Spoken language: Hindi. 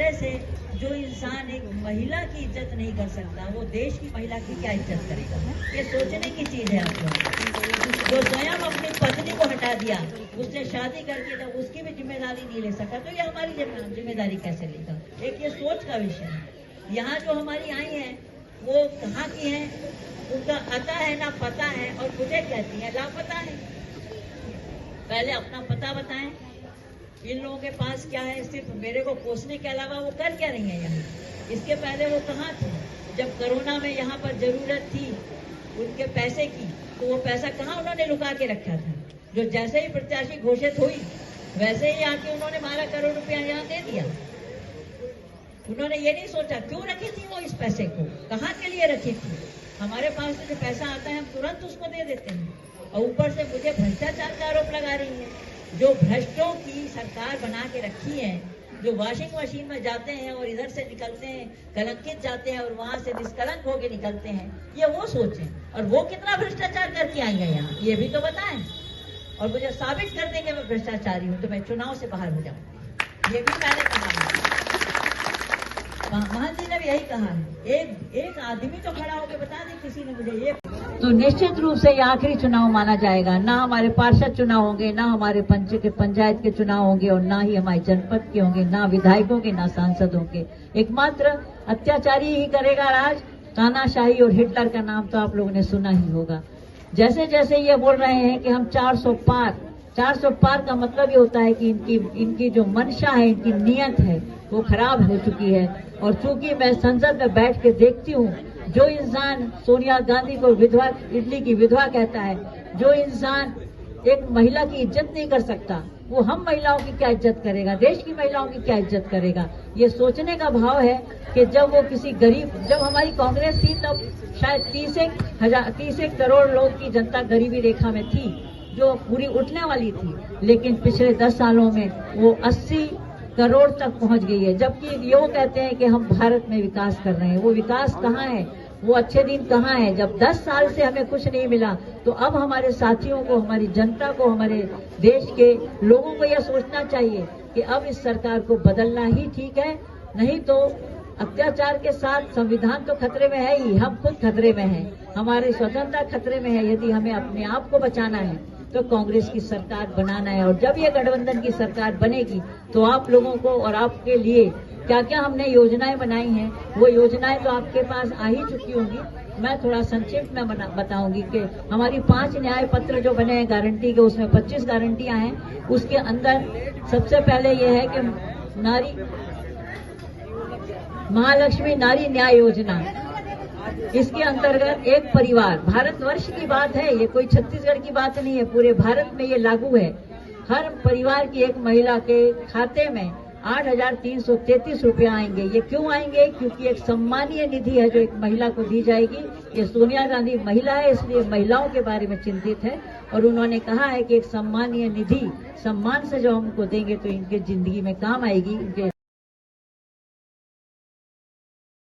पहले से जो इंसान एक महिला की इज्जत नहीं कर सकता, वो देश की महिला की क्या इज्जत करेगा? ये सोचने की चीज है आप लोग। जो स्वयं अपनी पत्नी को हटा दिया, उसने शादी करके जब उसकी भी जिम्मेदारी नहीं ले सका, तो ये हमारी जिम्मेदारी कैसे लेगा? एक ये सोच का विषय है। यहाँ जो हमारी आई है वो कहाँ की है, उनका अता है ना पता है, और मुझे कहती है लापता है। पहले अपना पता बताएं, इन लोगों के पास क्या है? सिर्फ मेरे को कोसने के अलावा वो कर क्या रही है यहाँ? इसके पहले वो कहाँ थी? जब कोरोना में यहाँ पर जरूरत थी उनके पैसे की, तो वो पैसा कहाँ उन्होंने लुका के रखा था? जो जैसे ही प्रत्याशी घोषित हुई वैसे ही आके उन्होंने 12 करोड़ रुपया यहाँ दे दिया। उन्होंने ये नहीं सोचा क्यों रखी थी वो इस पैसे को, कहाँ के लिए रखी थी। हमारे पास से जो पैसा आता है हम तुरंत उसको दे देते हैं, और ऊपर से मुझे भ्रष्टाचार का आरोप लगा रही है। जो भ्रष्टों की सरकार बना के रखी है, जो वॉशिंग मशीन में जाते हैं और इधर से निकलते हैं कलंकित जाते हैं और वहां से निष्कलंक होके निकलते हैं, ये वो सोचें। और वो कितना भ्रष्टाचार करके आई है यहाँ, ये भी तो बताएं। और मुझे साबित कर देंगे मैं भ्रष्टाचारी हूँ तो मैं चुनाव से बाहर हो जाऊंगी। ये भी मैंने कहा, महंत जी ने भी यही कहा है। एक आदमी तो खड़ा होकर बता दे किसी ने मुझे ये। तो निश्चित रूप से ये आखिरी चुनाव माना जाएगा। ना हमारे पार्षद चुनाव होंगे, ना हमारे पंचायत के चुनाव होंगे, और ना ही हमारे जनपद के होंगे, ना विधायकों के, ना सांसदों के। एकमात्र अत्याचारी ही करेगा राज। तानाशाही और हिटलर का नाम तो आप लोगों ने सुना ही होगा। जैसे जैसे ये बोल रहे हैं कि हम 400 पार का मतलब ये होता है कि इनकी जो मंशा है, इनकी नीयत है, वो खराब हो चुकी है। और चूंकि मैं संसद में बैठ के देखती हूँ, जो इंसान सोनिया गांधी को इटली की विधवा कहता है, जो इंसान एक महिला की इज्जत नहीं कर सकता, वो हम महिलाओं की क्या इज्जत करेगा, देश की महिलाओं की क्या इज्जत करेगा? ये सोचने का भाव है कि जब वो किसी गरीब, जब हमारी कांग्रेस थी तब शायद 30 करोड़ लोग की जनता गरीबी रेखा में थी, जो पूरी उठने वाली थी। लेकिन पिछले 10 सालों में वो 80 करोड़ तक पहुंच गई है। जबकि ये कहते हैं कि हम भारत में विकास कर रहे हैं, वो विकास कहाँ है? वो अच्छे दिन कहाँ है? जब 10 साल से हमें कुछ नहीं मिला, तो अब हमारे साथियों को, हमारी जनता को, हमारे देश के लोगों को यह सोचना चाहिए कि अब इस सरकार को बदलना ही ठीक है। नहीं तो अत्याचार के साथ संविधान तो खतरे में है ही, हम खुद खतरे में हैं, हमारी स्वतंत्रता खतरे में है। यदि हमें अपने आप को बचाना है तो कांग्रेस की सरकार बनाना है। और जब ये गठबंधन की सरकार बनेगी तो आप लोगों को और आपके लिए क्या क्या हमने योजनाएं बनाई हैं, वो योजनाएं तो आपके पास आ ही चुकी होंगी। मैं थोड़ा संक्षिप्त में बताऊंगी कि हमारी 5 न्याय पत्र जो बने हैं गारंटी के, उसमें 25 गारंटियां हैं। उसके अंदर सबसे पहले ये है कि महालक्ष्मी नारी न्याय योजना, इसके अंतर्गत एक परिवार, भारतवर्ष की बात है, ये कोई छत्तीसगढ़ की बात नहीं है, पूरे भारत में ये लागू है। हर परिवार की एक महिला के खाते में 8,333 रुपया आएंगे। ये क्यों आएंगे? क्योंकि एक सम्मानीय निधि है जो एक महिला को दी जाएगी। ये सोनिया गांधी महिला है, इसलिए महिलाओं के बारे में चिंतित है, और उन्होंने कहा है कि एक सम्मानीय निधि सम्मान से जो हमको देंगे तो इनके जिंदगी में काम आएगी। इनके